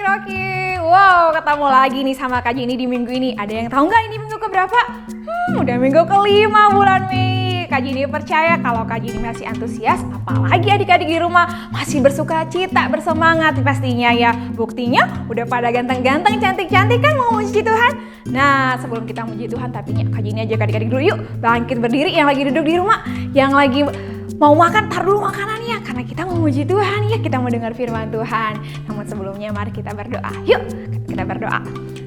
Rocky. Wow, ketemu lagi nih sama Kak Jenny di minggu ini. Ada yang tahu nggak ini minggu keberapa? Udah minggu kelima bulan Mei. Kak Jenny percaya kalau Kak Jenny masih antusias, apalagi adik-adik di rumah masih bersuka cita, bersemangat pastinya ya. Buktinya udah pada ganteng-ganteng, cantik-cantik kan mau muji Tuhan. Nah, sebelum kita muji Tuhan, tapi Kak Jenny ajak adik-adik dulu yuk bangkit berdiri yang lagi duduk di rumah, yang lagi mau makan, tar dulu makanannya karena kita mau muji Tuhan ya, kita mau dengar firman Tuhan. Namun sebelumnya mari kita berdoa. Yuk, kita berdoa.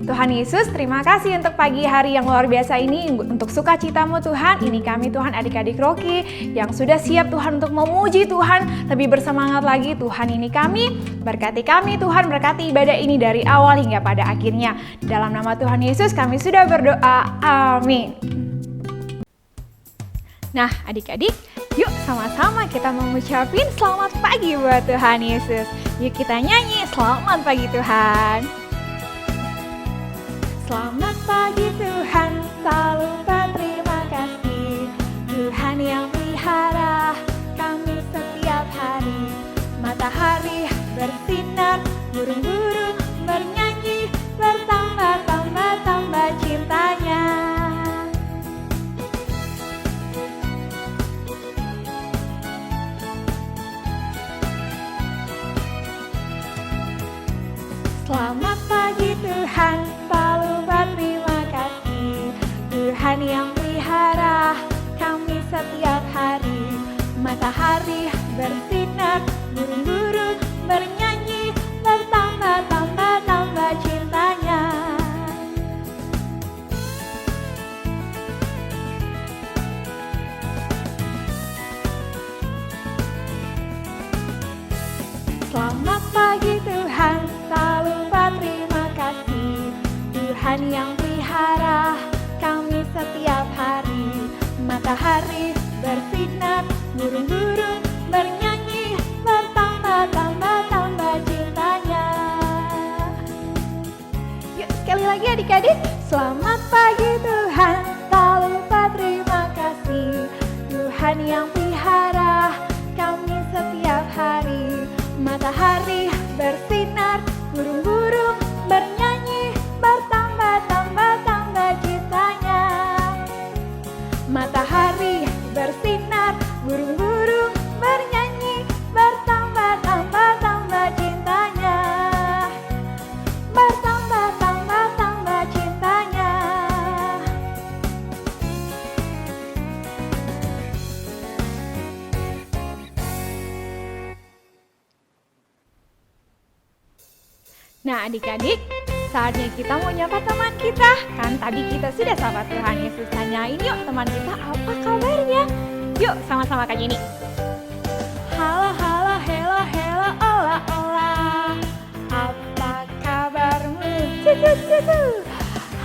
Tuhan Yesus, terima kasih untuk pagi hari yang luar biasa ini, untuk sukacitamu Tuhan. Ini kami Tuhan, adik-adik Rocky yang sudah siap Tuhan untuk memuji Tuhan, lebih bersemangat lagi Tuhan. Ini kami, berkati kami Tuhan, berkati ibadah ini dari awal hingga pada akhirnya. Di dalam nama Tuhan Yesus kami sudah berdoa, amin. Nah adik-adik, yuk sama-sama kita mengucapin selamat pagi buat Tuhan Yesus. Yuk kita nyanyi selamat pagi Tuhan. Selamat pagi Tuhan, tak lupa terima kasih. Tuhan yang pelihara kami setiap hari. Matahari bersinar, burung-burung bernyanyi, bertambah-tambah cintanya. Selamat pagi Tuhan, tak lupa terima kasih. Tuhan yang pelihara kami setiap hari. Matahari bersinar, burung-burung bernyanyi, bertambah-tambah cintanya. Selamat pagi Tuhan, tak lupa terima kasih. Tuhan yang pelihara kami setiap hari. Matahari bersinar, burung-burung bernyanyi, bertambah-tambah cintanya. Yuk sekali lagi adik-adik. Selamat pagi Tuhan, tak lupa terima kasih. Tuhan yang pelihara kami setiap hari. Matahari bersinar, burung-burung bernyanyi, bertambah-tambah cintanya. Matahari bersinar, burung-burung bernyanyi, bertambah-tambah cintanya. Bertambah-tambah cintanya. Nah adik-adik, saatnya kita mau nyapa teman kita. Kan tadi kita sudah sapa Tuhan Yesus, tanyain yuk teman kita apa kabarnya. Yuk sama-sama Kak Jenny. Halo, halo, hello, hello, ola, ola. Apa kabarmu?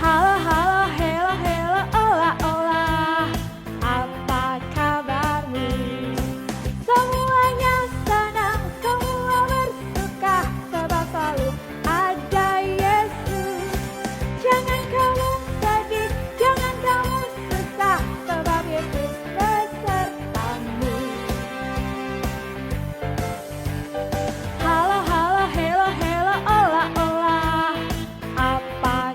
Halo, halo, hello, hello, ola, ola. Apa kabarmu? Semuanya senang, semua bersuka, sebab selalu ada Yesus. Jangan kamu sedih, jangan kamu susah, sebab Yesus besertamu. Halo, halo, hello, hello, ola, ola. Apa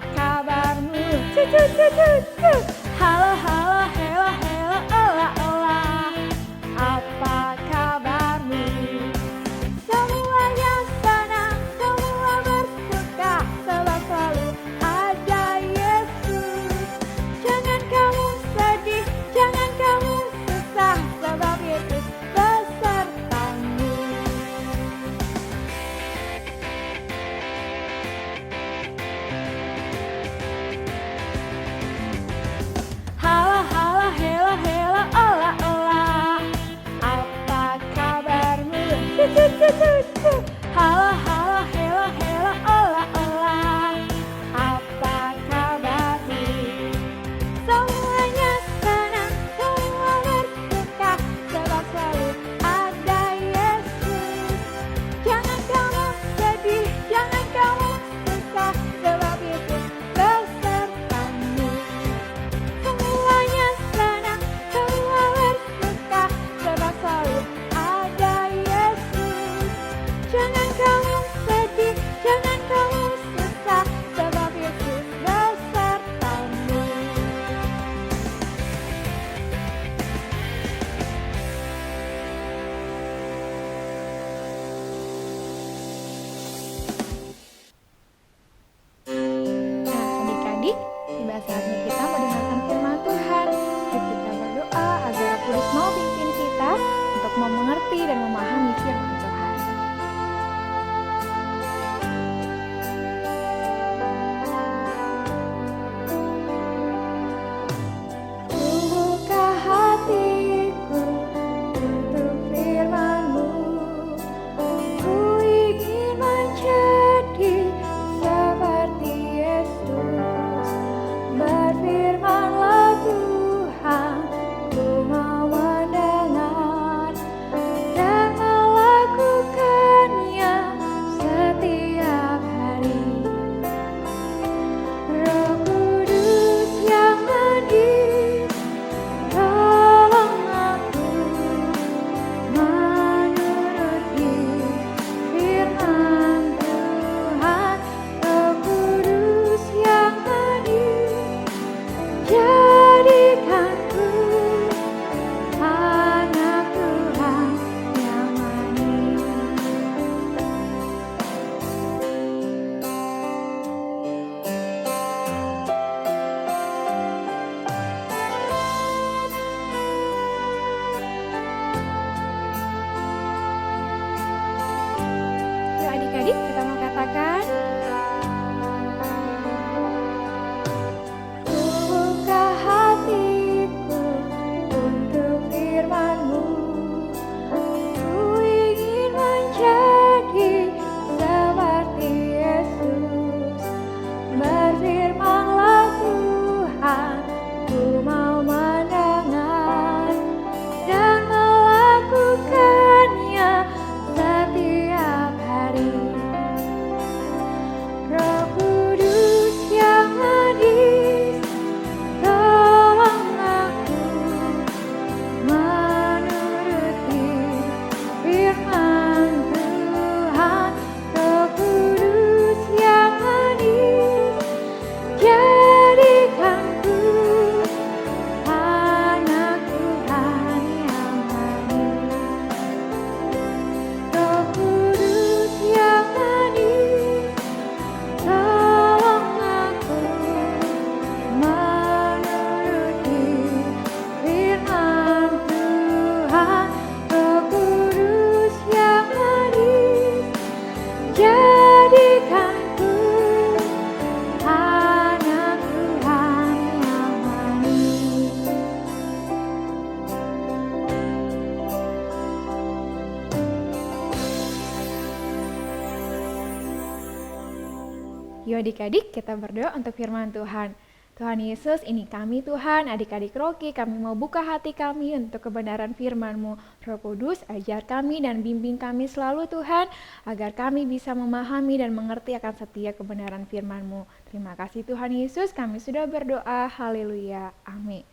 Yuk adik-adik, kita berdoa untuk firman Tuhan. Tuhan Yesus, ini kami Tuhan, adik-adik Rocky, kami mau buka hati kami untuk kebenaran firman-Mu. Roh Kudus, ajar kami dan bimbing kami selalu Tuhan, agar kami bisa memahami dan mengerti akan setiap kebenaran firman-Mu. Terima kasih Tuhan Yesus, kami sudah berdoa, haleluya, amin.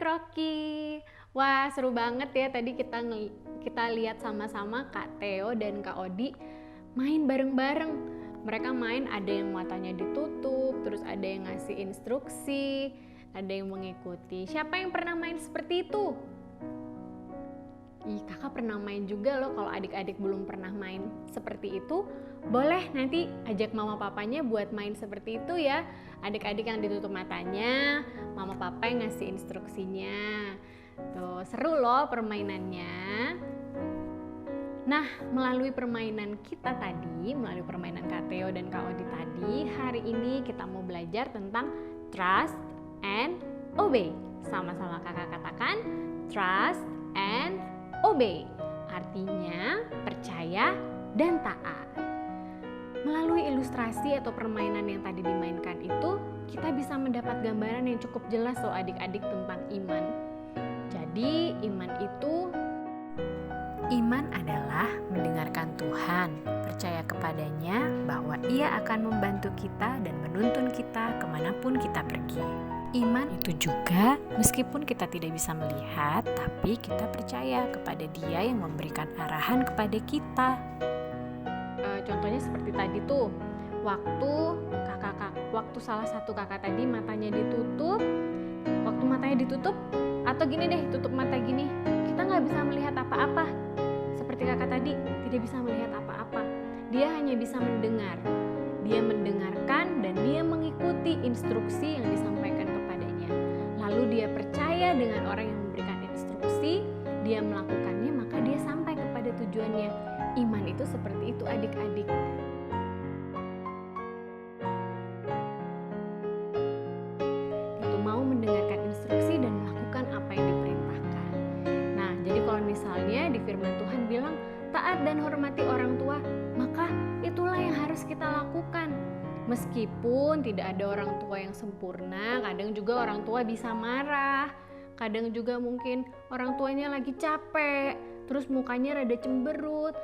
Rocky. Wah, seru banget ya tadi kita lihat sama-sama Kak Theo dan Kak Odi main bareng-bareng. Mereka main, ada yang matanya ditutup, terus ada yang ngasih instruksi, ada yang mengikuti. Siapa yang pernah main seperti itu? Ih, kakak pernah main juga loh. Kalau adik-adik belum pernah main seperti itu, boleh nanti ajak mama papanya buat main seperti itu ya. Adik-adik yang ditutup matanya, mama papa yang ngasih instruksinya. Tuh, seru loh permainannya. Nah, melalui permainan kita tadi, melalui permainan Kak Theo dan Kak Odi tadi, hari ini kita mau belajar tentang trust and obey. Sama-sama kakak katakan, trust and obey. Artinya percaya dan taat. Melalui ilustrasi atau permainan yang tadi dimainkan itu, kita bisa mendapat gambaran yang cukup jelas loh adik-adik tentang iman. Jadi iman adalah mendengarkan Tuhan, percaya kepadanya bahwa Ia akan membantu kita dan menuntun kita kemanapun kita pergi. Iman itu juga meskipun kita tidak bisa melihat, tapi kita percaya kepada Dia yang memberikan arahan kepada kita. Contohnya seperti tadi tuh, waktu salah satu kakak tadi matanya ditutup, atau gini deh, tutup mata gini, kita nggak bisa melihat apa-apa. Seperti kakak tadi, tidak bisa melihat apa-apa. Dia hanya bisa mendengar. Dia mendengarkan dan dia mengikuti instruksi yang disampaikan kepadanya. Lalu dia percaya dengan orang yang memberikan instruksi, dia melakukannya, maka dia sampai kepada tujuannya. Iman itu seperti itu adik-adik. Itu mau mendengarkan instruksi dan melakukan apa yang diperintahkan. Nah, jadi kalau misalnya di firman Tuhan bilang taat dan hormati orang tua, maka itulah yang harus kita lakukan. Meskipun tidak ada orang tua yang sempurna, kadang juga orang tua bisa marah, kadang juga mungkin orang tuanya lagi capek, terus mukanya rada cemberut.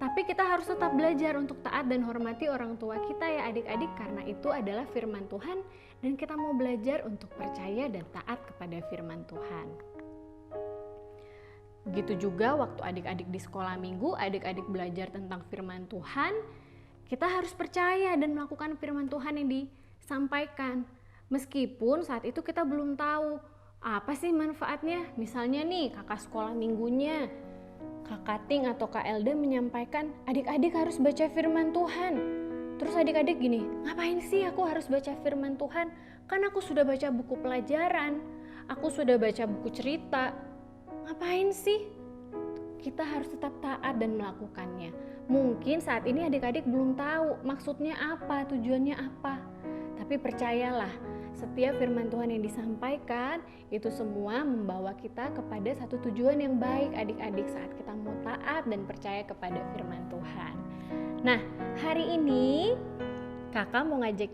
Tapi kita harus tetap belajar untuk taat dan hormati orang tua kita ya adik-adik, karena itu adalah firman Tuhan dan kita mau belajar untuk percaya dan taat kepada firman Tuhan. Begitu juga waktu adik-adik di sekolah minggu, adik-adik belajar tentang firman Tuhan, kita harus percaya dan melakukan firman Tuhan yang disampaikan. Meskipun saat itu kita belum tahu apa sih manfaatnya. Misalnya nih kakak sekolah minggunya, Kak Ting atau Kak Elda menyampaikan adik-adik harus baca firman Tuhan. Terus adik-adik gini, ngapain sih aku harus baca firman Tuhan? Kan aku sudah baca buku pelajaran, aku sudah baca buku cerita. Ngapain sih? Kita harus tetap taat dan melakukannya. Mungkin saat ini adik-adik belum tahu maksudnya apa, tujuannya apa. Tapi percayalah, setiap firman Tuhan yang disampaikan itu semua membawa kita kepada satu tujuan yang baik adik-adik saat kita mau taat dan percaya kepada firman Tuhan. Nah, hari ini kakak mau ngajak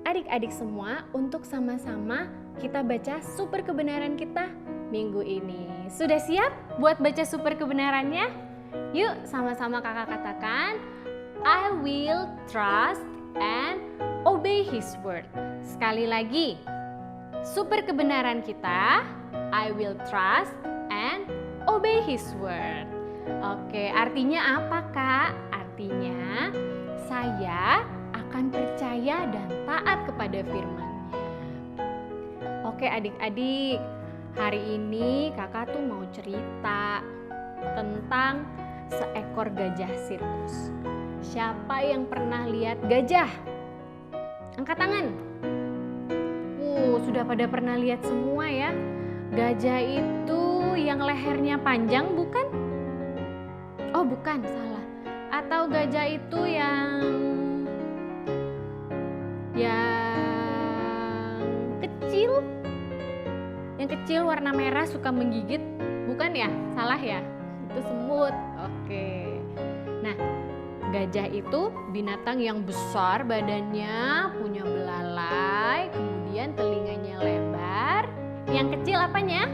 adik-adik semua untuk sama-sama kita baca super kebenaran kita minggu ini. Sudah siap buat baca super kebenarannya? Yuk sama-sama kakak katakan, I will trust and obey His word. Sekali lagi, super kebenaran kita, I will trust and obey His word. Oke, artinya apa Kak? Artinya saya akan percaya dan taat kepada firman-Nya. Oke adik-adik, Hari ini kakak tuh mau cerita tentang seekor gajah sirkus. Siapa yang pernah lihat gajah? Angkat tangan. Sudah pada pernah lihat semua ya. Gajah itu yang lehernya panjang bukan? Oh bukan, salah. Atau gajah itu yang kecil? Yang kecil warna merah suka menggigit, bukan ya? Salah ya? Itu semut. Oke. Nah, gajah itu binatang yang besar badannya, punya belalai, kemudian telinganya lebar. Yang kecil apanya?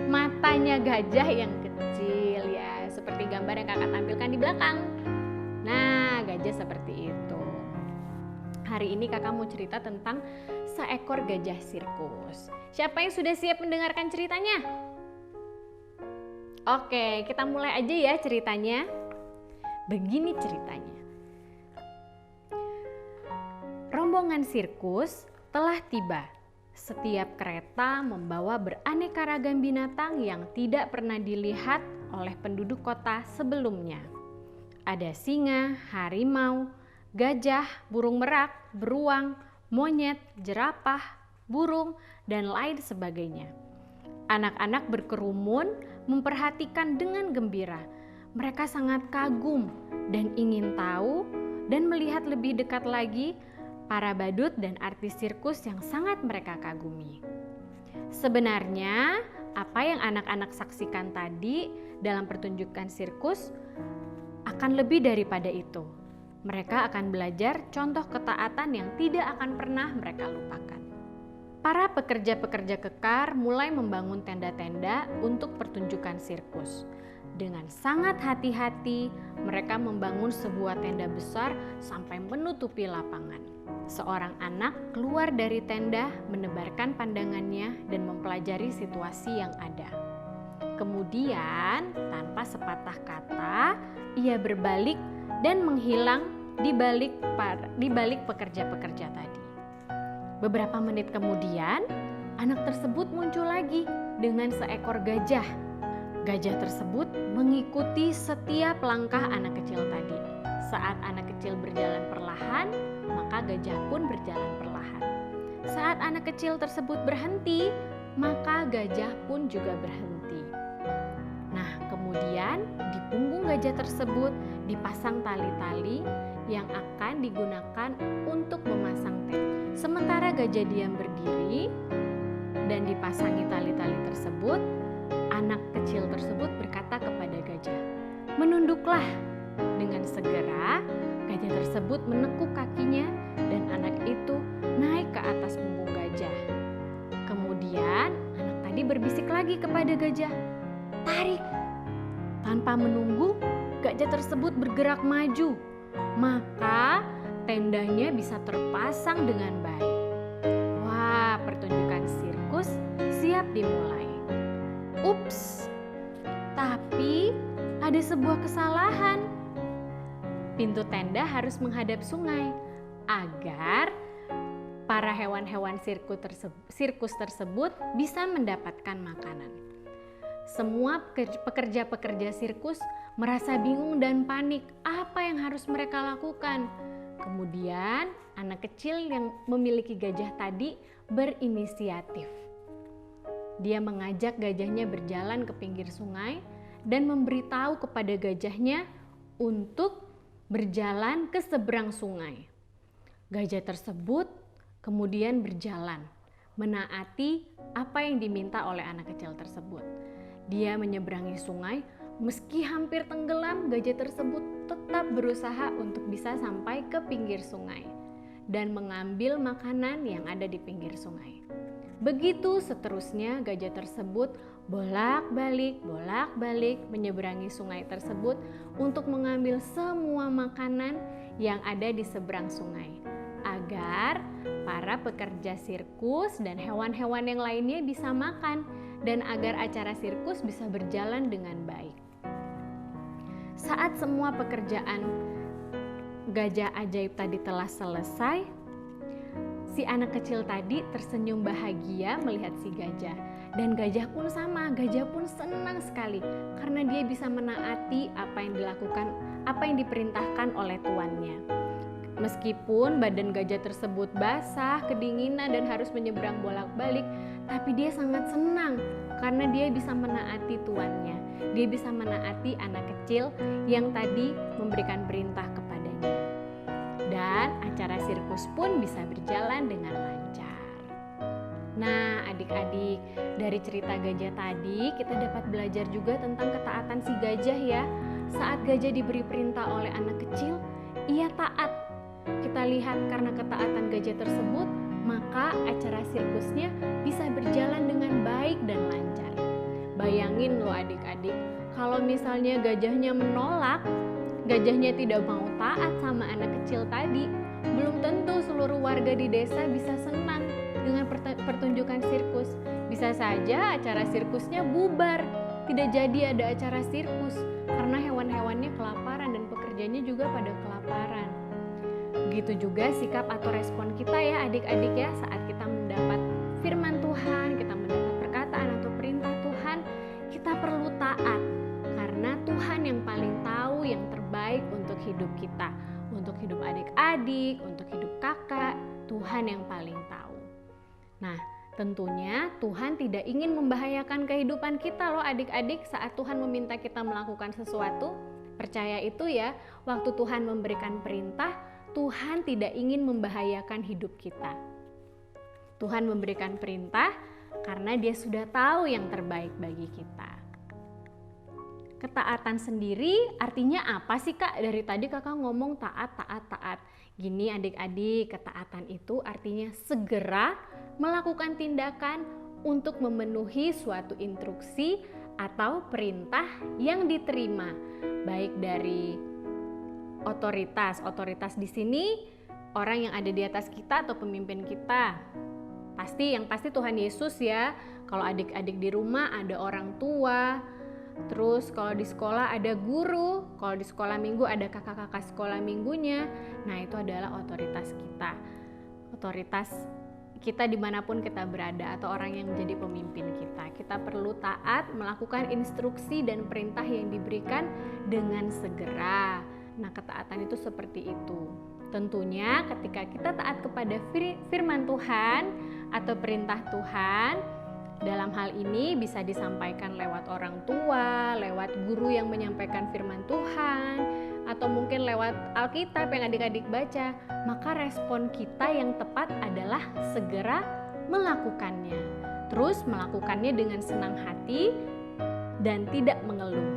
Matanya gajah yang kecil ya, seperti gambar yang kakak tampilkan di belakang. Nah, gajah seperti itu. Hari ini kakak mau cerita tentang seekor gajah sirkus. Siapa yang sudah siap mendengarkan ceritanya? Oke, kita mulai aja ya ceritanya. Begini ceritanya. Rombongan sirkus telah tiba. Setiap kereta membawa beraneka ragam binatang yang tidak pernah dilihat oleh penduduk kota sebelumnya. Ada singa, harimau, gajah, burung merak, beruang, monyet, jerapah, burung, dan lain sebagainya. Anak-anak berkerumun memperhatikan dengan gembira. Mereka sangat kagum dan ingin tahu dan melihat lebih dekat lagi para badut dan artis sirkus yang sangat mereka kagumi. Sebenarnya, apa yang anak-anak saksikan tadi dalam pertunjukan sirkus akan lebih daripada itu. Mereka akan belajar contoh ketaatan yang tidak akan pernah mereka lupakan. Para pekerja-pekerja kekar mulai membangun tenda-tenda untuk pertunjukan sirkus. Dengan sangat hati-hati, mereka membangun sebuah tenda besar sampai menutupi lapangan. Seorang anak keluar dari tenda, menebarkan pandangannya dan mempelajari situasi yang ada. Kemudian, tanpa sepatah kata, ia berbalik dan menghilang di balik pekerja-pekerja tadi. Beberapa menit kemudian, anak tersebut muncul lagi dengan seekor gajah. Gajah tersebut mengikuti setiap langkah anak kecil tadi. Saat anak kecil berjalan perlahan, maka gajah pun berjalan perlahan. Saat anak kecil tersebut berhenti, maka gajah pun juga berhenti. Nah, kemudian di punggung gajah tersebut dipasang tali-tali yang akan digunakan untuk memasang tenda. Sementara gajah diam berdiri dan dipasangi tali-tali tersebut, anak kecil tersebut berkata kepada gajah, "Menunduklah." Dengan segera, gajah tersebut menekuk kakinya dan anak itu naik ke atas punggung gajah. Kemudian, anak tadi berbisik lagi kepada gajah, "Tarik." Tanpa menunggu, gajah tersebut bergerak maju. Maka tendanya bisa terpasang dengan baik. Wah, pertunjukan sirkus siap dimulai. Ups, tapi ada sebuah kesalahan. Pintu tenda harus menghadap sungai agar para hewan-hewan sirkus tersebut bisa mendapatkan makanan. Semua pekerja-pekerja sirkus merasa bingung dan panik apa yang harus mereka lakukan. Kemudian anak kecil yang memiliki gajah tadi berinisiatif. Dia mengajak gajahnya berjalan ke pinggir sungai dan memberitahu kepada gajahnya untuk berjalan ke seberang sungai. Gajah tersebut kemudian berjalan, menaati apa yang diminta oleh anak kecil tersebut. Dia menyeberangi sungai, meski hampir tenggelam, gajah tersebut tetap berusaha untuk bisa sampai ke pinggir sungai dan mengambil makanan yang ada di pinggir sungai. Begitu seterusnya, gajah tersebut bolak-balik menyeberangi sungai tersebut untuk mengambil semua makanan yang ada di seberang sungai, agar para pekerja sirkus dan hewan-hewan yang lainnya bisa makan dan agar acara sirkus bisa berjalan dengan baik. Saat semua pekerjaan gajah ajaib tadi telah selesai, si anak kecil tadi tersenyum bahagia melihat si gajah. Dan gajah pun sama, gajah pun senang sekali karena dia bisa menaati apa yang dilakukan, apa yang diperintahkan oleh tuannya. Meskipun badan gajah tersebut basah, kedinginan dan harus menyeberang bolak-balik, tapi dia sangat senang karena dia bisa menaati tuannya. Dia bisa menaati anak kecil yang tadi memberikan perintah kepadanya. Dan acara sirkus pun bisa berjalan dengan lancar. Nah, adik-adik, dari cerita gajah tadi kita dapat belajar juga tentang ketaatan si gajah ya. Saat gajah diberi perintah oleh anak kecil, ia taat. Kita lihat karena ketaatan gajah tersebut, maka acara sirkusnya bisa berjalan dengan baik dan lancar. Bayangin loh adik-adik, kalau misalnya gajahnya menolak, gajahnya tidak mau taat sama anak kecil tadi, belum tentu seluruh warga di desa bisa senang dengan pertunjukan sirkus. Bisa saja acara sirkusnya bubar, tidak jadi ada acara sirkus karena hewan-hewannya kelaparan dan pekerjanya juga pada kelaparan. Begitu juga sikap atau respon kita ya adik-adik ya, saat kita mendapat firman Tuhan, kita mendapat perkataan atau perintah Tuhan, kita perlu taat karena Tuhan yang paling tahu yang terbaik untuk hidup kita, untuk hidup adik-adik, untuk hidup kakak, Tuhan yang paling tahu. Nah, tentunya Tuhan tidak ingin membahayakan kehidupan kita loh adik-adik saat Tuhan meminta kita melakukan sesuatu. Percaya itu ya, waktu Tuhan memberikan perintah, Tuhan tidak ingin membahayakan hidup kita. Tuhan memberikan perintah karena Dia sudah tahu yang terbaik bagi kita. Ketaatan sendiri artinya apa sih Kak? Dari tadi Kakak ngomong taat. Gini adik-adik, ketaatan itu artinya segera melakukan tindakan untuk memenuhi suatu instruksi atau perintah yang diterima, baik dari otoritas. Otoritas di sini orang yang ada di atas kita atau pemimpin kita. Yang pasti Tuhan Yesus ya. Kalau adik-adik di rumah ada orang tua. Terus kalau di sekolah ada guru, kalau di sekolah minggu ada kakak-kakak sekolah minggunya. Nah itu adalah otoritas kita. Otoritas kita dimanapun kita berada atau orang yang menjadi pemimpin kita. Kita perlu taat melakukan instruksi dan perintah yang diberikan dengan segera. Nah ketaatan itu seperti itu. Tentunya ketika kita taat kepada firman Tuhan atau perintah Tuhan, dalam hal ini bisa disampaikan lewat orang tua, lewat guru yang menyampaikan firman Tuhan, atau mungkin lewat Alkitab yang adik-adik baca, maka respon kita yang tepat adalah segera melakukannya. Terus melakukannya dengan senang hati dan tidak mengeluh.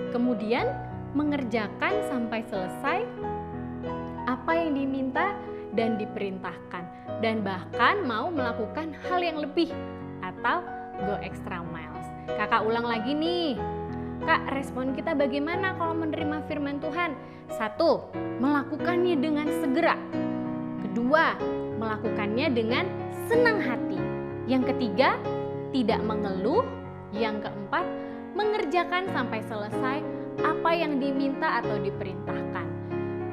Kemudian mengerjakan sampai selesai apa yang diminta dan diperintahkan, dan bahkan mau melakukan hal yang lebih atau go extra miles. Kakak ulang lagi nih. Kak, respon kita bagaimana kalau menerima firman Tuhan? 1. Melakukannya dengan segera. 2. Melakukannya dengan senang hati. Yang 3. Tidak mengeluh. Yang 4. Mengerjakan sampai selesai apa yang diminta atau diperintahkan.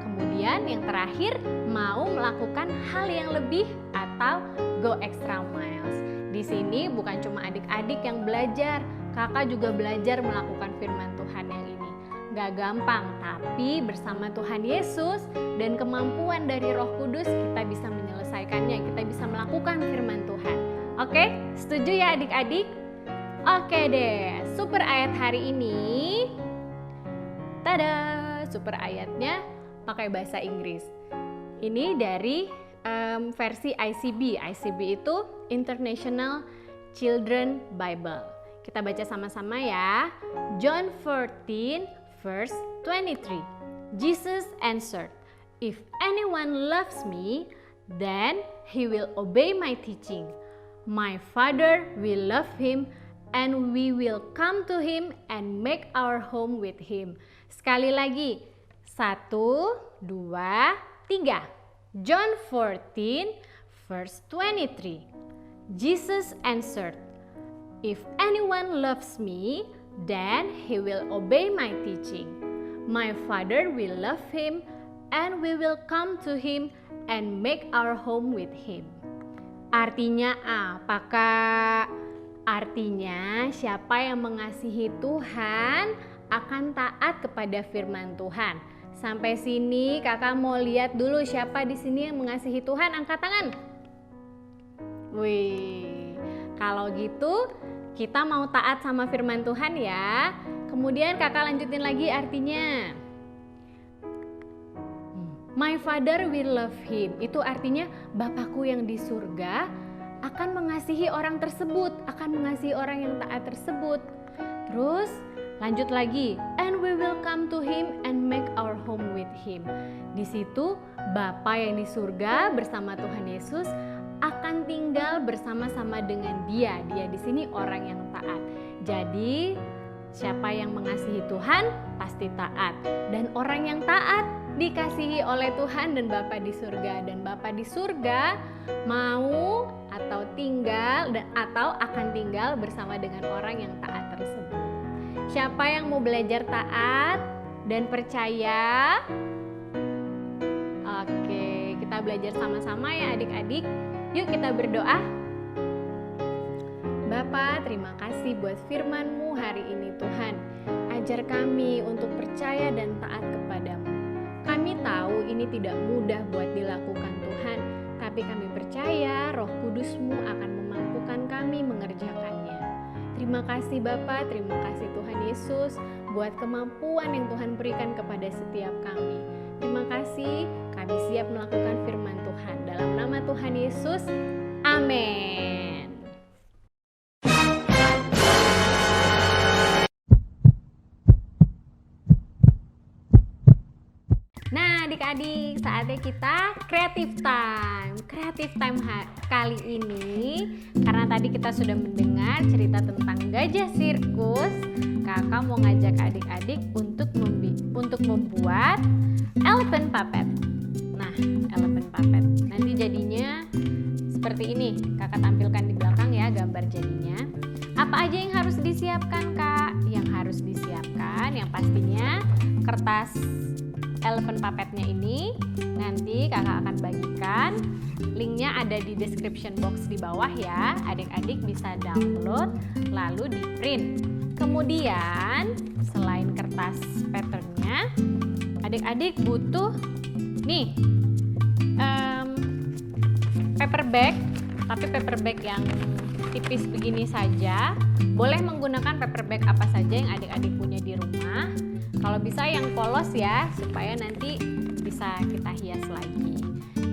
Kemudian yang terakhir, mau melakukan hal yang lebih atau go extra miles. Di sini bukan cuma adik-adik yang belajar, kakak juga belajar melakukan firman Tuhan yang ini. Gak gampang, tapi bersama Tuhan Yesus dan kemampuan dari Roh Kudus kita bisa menyelesaikannya, kita bisa melakukan firman Tuhan. Oke, setuju ya adik-adik? Oke deh, super ayat hari ini. Tada, super ayatnya pakai bahasa Inggris. Ini dari versi ICB. ICB itu International Children Bible. Kita baca sama-sama ya. John 14 verse 23. Jesus answered, "If anyone loves me, then he will obey my teaching. My Father will love him, and we will come to him and make our home with him." Sekali lagi. 1, 2, 3. John 14 verse 23. Jesus answered, "If anyone loves me, then he will obey my teaching. My Father will love him, and we will come to him and make our home with him." Artinya apa, Kak? Artinya siapa yang mengasihi Tuhan akan taat kepada firman Tuhan. Sampai sini kakak mau lihat dulu siapa di sini yang mengasihi Tuhan, angkat tangan. Wih, kalau gitu kita mau taat sama firman Tuhan ya. Kemudian kakak lanjutin lagi artinya. My Father will love him. Itu artinya Bapakku yang di surga akan mengasihi orang tersebut, akan mengasihi orang yang taat tersebut. Terus lanjut lagi, and we will come to him and make our home with him. Di situ Bapa yang di surga bersama Tuhan Yesus akan tinggal bersama-sama dengan dia. Dia di sini orang yang taat. Jadi siapa yang mengasihi Tuhan pasti taat, dan orang yang taat dikasihi oleh Tuhan dan Bapa di surga. Dan Bapa di surga mau atau tinggal atau akan tinggal bersama dengan orang yang taat tersebut. Siapa yang mau belajar taat dan percaya? Oke, kita belajar sama-sama ya adik-adik. Yuk kita berdoa. Bapa, terima kasih buat firman-Mu hari ini Tuhan. Ajar kami untuk percaya dan taat kepadamu. Kami tahu ini tidak mudah buat dilakukan Tuhan, tapi kami percaya Roh Kudus-Mu akan memampukan kami mengerjakannya. Terima kasih Bapa, terima kasih Tuhan Yesus buat kemampuan yang Tuhan berikan kepada setiap kami. Terima kasih, kami siap melakukan firman Tuhan. Dalam nama Tuhan Yesus, amin. Nah adik-adik, saatnya kita creative time. Creative time kali ini, karena tadi kita sudah mendengar cerita tentang gajah sirkus, kakak mau ngajak adik-adik untuk membuat elephant puppet. Nah, elephant puppet nanti jadinya seperti ini. Kakak tampilkan di belakang ya gambar jadinya. Apa aja yang harus disiapkan, Kak? Yang harus disiapkan yang pastinya kertas elephant puppetnya ini nanti kakak akan bagikan, linknya ada di description box di bawah ya. Adik-adik bisa download lalu di print. Kemudian selain kertas patternnya, adik-adik butuh nih paper bag, tapi paper bag yang tipis begini saja. Boleh menggunakan paper bag apa saja yang adik-adik punya di rumah. Kalau bisa yang polos ya, supaya nanti bisa kita hias lagi.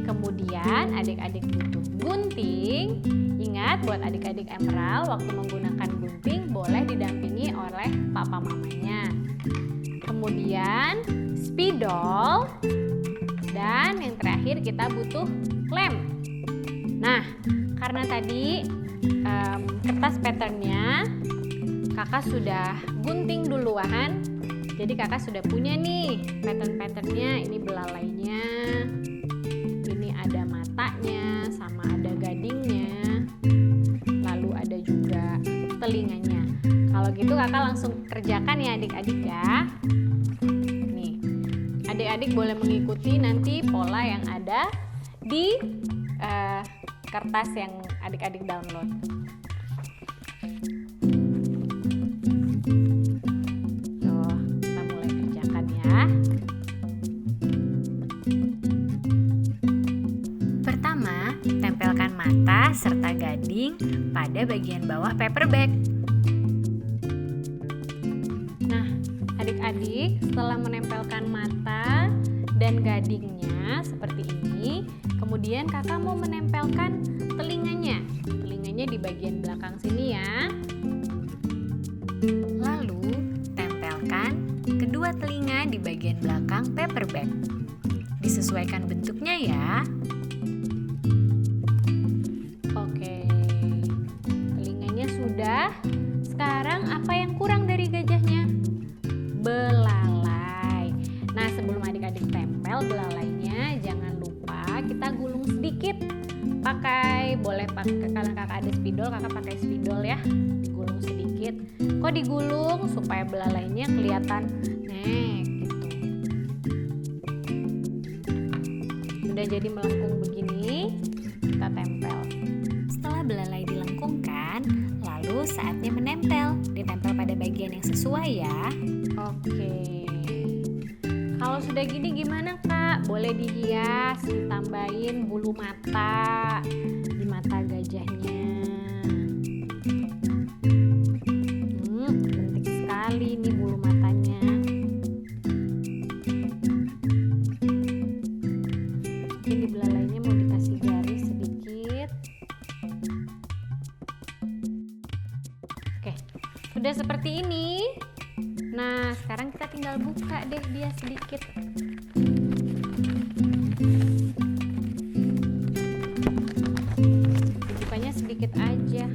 Kemudian adik-adik butuh gunting. Ingat buat adik-adik Emerald, waktu menggunakan gunting boleh didampingi oleh papa mamanya. Kemudian spidol. Dan yang terakhir kita butuh lem. Nah, karena tadi kertas patternnya kakak sudah gunting duluan. Jadi kakak sudah punya nih pattern-patternnya, ini belalainya, ini ada matanya, sama ada gadingnya, lalu ada juga telinganya. Kalau gitu kakak langsung kerjakan ya adik-adik ya. Nih, adik-adik boleh mengikuti nanti pola yang ada di kertas yang adik-adik download. Pertama, tempelkan mata serta gading pada bagian bawah paper bag. Nah, adik-adik setelah menempelkan mata dan gadingnya seperti ini, kemudian kakak mau menempelkan telinganya. Telinganya di bagian belakang sini ya. Lalu, tempelkan kedua telinga di bagian belakang paper bag. Disesuaikan bentuknya ya. Oke, telinganya sudah. Sekarang apa yang kurang dari gajahnya? Belalai. Nah, sebelum adik-adik tempel belalainya, jangan lupa kita gulung sedikit. Boleh pakai, kalau kakak ada spidol, kakak pakai spidol ya. Digulung sedikit. Kok digulung? Supaya belalainya kelihatan gitu. Udah jadi melengkung begini, kita tempel. saatnya menempel. Ditempel pada bagian yang sesuai ya. Oke. Kalau sudah gini gimana Kak? Boleh dihias, ditambahin bulu mata di mata gajahnya. Cantik sekali nih bulu matanya. Mungkin di belalainya mau dikasih garis sedikit. Oke, sudah seperti ini. Nah, sekarang kita tinggal buka deh dia sedikit. Bukanya sedikit aja.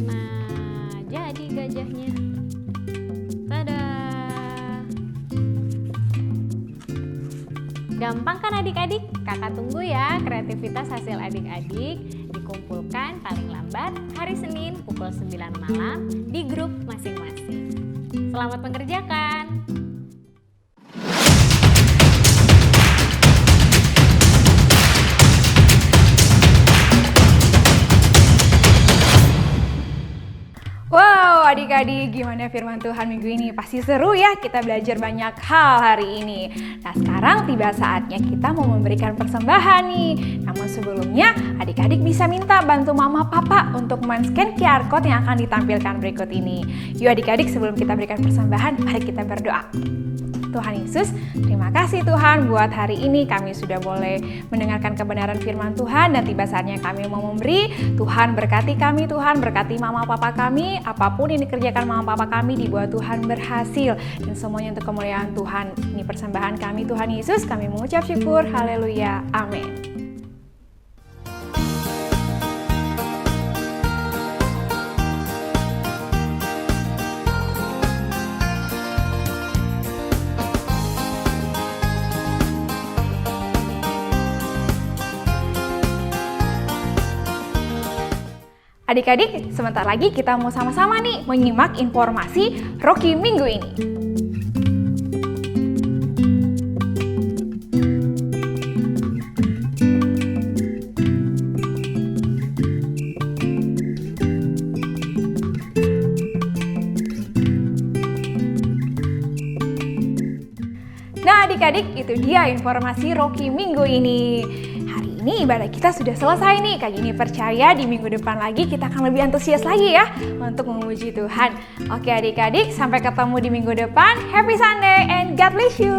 Nah, jadi gajahnya. Tada! Gampang kan adik-adik? Kakak tunggu ya kreativitas hasil adik-adik dikumpulkan paling lambat hari Senin pukul 9 malam di grup masing-masing. Selamat mengerjakan! Wow, adik-adik, gimana firman Tuhan minggu ini? Pasti seru ya, kita belajar banyak hal hari ini. Nah, sekarang tiba saatnya kita mau memberikan persembahan nih. Namun sebelumnya, adik-adik bisa minta bantu mama papa untuk men-scan QR Code yang akan ditampilkan berikut ini. Yuk adik-adik, sebelum kita berikan persembahan, mari kita berdoa. Tuhan Yesus, terima kasih Tuhan buat hari ini kami sudah boleh mendengarkan kebenaran firman Tuhan dan tiba saatnya kami mau memberi. Tuhan berkati kami, Tuhan berkati mama papa kami, apapun yang dikerjakan mama papa kami dibuat Tuhan berhasil dan semuanya untuk kemuliaan Tuhan. Ini persembahan kami Tuhan Yesus, kami mengucap syukur, haleluya, amin. Adik-adik, sebentar lagi kita mau sama-sama nih menyimak informasi Rocky minggu ini. Nah adik-adik, itu dia informasi Rocky minggu ini. Ini ibadah kita sudah selesai nih. Kak Gini percaya di minggu depan lagi kita akan lebih antusias lagi ya untuk memuji Tuhan. Oke adik-adik, sampai ketemu di minggu depan. Happy Sunday and God bless you.